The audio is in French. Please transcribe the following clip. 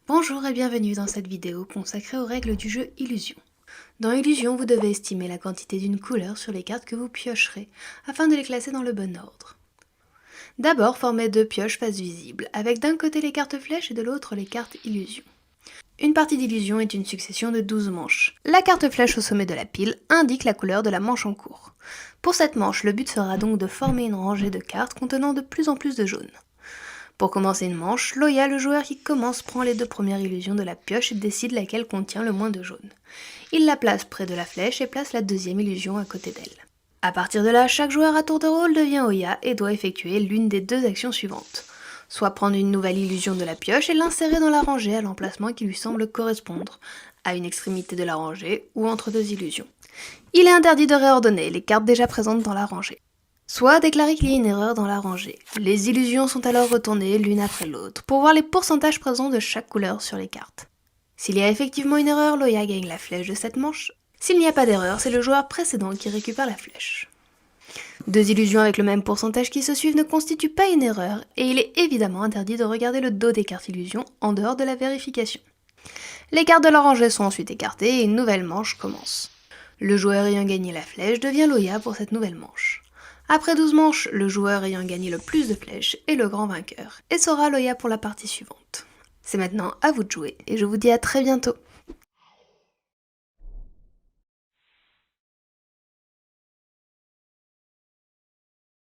Bonjour et bienvenue dans cette vidéo consacrée aux règles du jeu Illusion. Dans Illusion, vous devez estimer la quantité d'une couleur sur les cartes que vous piocherez afin de les classer dans le bon ordre. D'abord, formez deux pioches face visible, avec d'un côté les cartes flèches et de l'autre les cartes Illusion. Une partie d'Illusion est une succession de 12 manches. La carte flèche au sommet de la pile indique la couleur de la manche en cours. Pour cette manche, le but sera donc de former une rangée de cartes contenant de plus en plus de jaunes. Pour commencer une manche, Loya, le joueur qui commence, prend les deux premières illusions de la pioche et décide laquelle contient le moins de jaune. Il la place près de la flèche et place la deuxième illusion à côté d'elle. À partir de là, chaque joueur à tour de rôle devient Oya et doit effectuer l'une des deux actions suivantes. Soit prendre une nouvelle illusion de la pioche et l'insérer dans la rangée à l'emplacement qui lui semble correspondre, à une extrémité de la rangée ou entre deux illusions. Il est interdit de réordonner les cartes déjà présentes dans la rangée. Soit déclarer qu'il y a une erreur dans la rangée. Les illusions sont alors retournées l'une après l'autre pour voir les pourcentages présents de chaque couleur sur les cartes. S'il y a effectivement une erreur, Loya gagne la flèche de cette manche. S'il n'y a pas d'erreur, c'est le joueur précédent qui récupère la flèche. Deux illusions avec le même pourcentage qui se suivent ne constituent pas une erreur, et il est évidemment interdit de regarder le dos des cartes illusions en dehors de la vérification. Les cartes de la rangée sont ensuite écartées et une nouvelle manche commence. Le joueur ayant gagné la flèche devient Loya pour cette nouvelle manche. Après 12 manches, le joueur ayant gagné le plus de flèches est le grand vainqueur, et sera Loya pour la partie suivante. C'est maintenant à vous de jouer, et je vous dis à très bientôt.